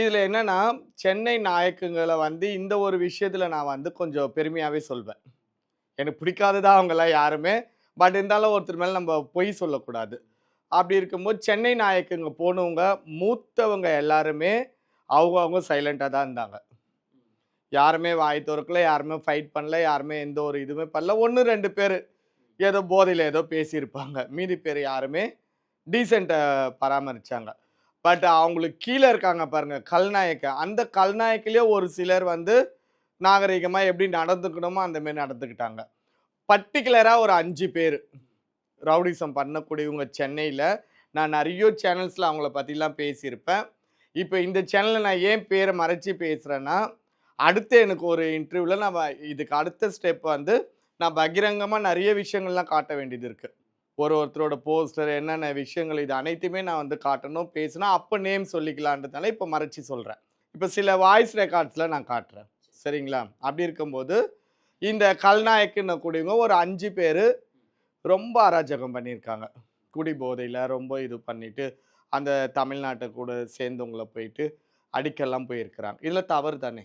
இதில என்னன்னா, சென்னை நாயக்கங்கள வந்து இந்த ஒரு விஷயத்தில நான் வந்து கொஞ்சம் பெருமையாவே சொல்வேன். எனக்கு பிடிக்காதது அவங்கலாம் யாருமே. பட் இருந்தாலும் ஒருத்தர் மேல நம்ம பொய் சொல்லக்கூடாது. அப்படி இருக்கும்போது சென்னை நாயக்கங்க போனவங்க, மூத்தவங்க எல்லாருமே அவங்க சைலன்ட்டா தான் இருந்தாங்க. யாருமே வாய் தொறக்கல, யாருமே ஃபைட் பண்ணல, யாருமே எந்த ஒரு இதுவுமே பண்ணல. 1, 2 பேரு ஏதோ போதையில ஏதோ பேசியிருப்பாங்க. மீதி பேர் யாருமே டீசென்ட்ட பராமரிச்சாங்க. பட் அவங்களுக்கு கீழ இருக்காங்க பாருங்க, கல்நாயக்க. அந்த கல்நாயக்கிலேயே ஒரு சிலர் வந்து நாகரீகமா எப்படி நடந்துக்கணுமோ அந்த மாரி நடந்துக்கிட்டாங்க. பர்ட்டிகுலரா ஒரு 5 பேரு ரவுடிசம் பண்ணக்கூடியவங்க சென்னையில. நான் நெறைய சேனல்ஸ்ல அவங்கள பத்திலாம் பேசியிருப்பேன். இப்ப இந்த சேனல்ல நான் ஏன் பேர மறைச்சு பேசுறேன்னா, அடுத்து எனக்கு ஒரு இன்டர்வியூல இதுக்கு அடுத்த ஸ்டெப் வந்து நான் பகிரங்கமா நெறைய விஷயங்கள்லாம் காட்ட வேண்டியது இருக்கு. ஒருத்தரோட போஸ்டர் என்னென்ன விஷயங்கள் இது அனைத்துமே நான் வந்து காட்டணும், பேசணும். அப்ப நேம் சொல்லிக்கலான்றதுனால இப்ப மறைச்சு சொல்றேன். இப்ப சில வாய்ஸ் ரெக்கார்ட்ஸ்ல நான் காட்டுறேன். சரிங்களா? அப்படி இருக்கும்போது, இந்த கல்நாயக்குன்னு கூடியவங்க ஒரு 5 பேரு ரொம்ப அராஜகம் பண்ணியிருக்காங்க. குடி போதையில ரொம்ப இது பண்ணிட்டு, அந்த தமிழ்நாட்ட கூட சேர்ந்தவங்கள போயிட்டு அடிக்கலாம் போயிருக்கிறாங்க. இதுல தவறு தானே?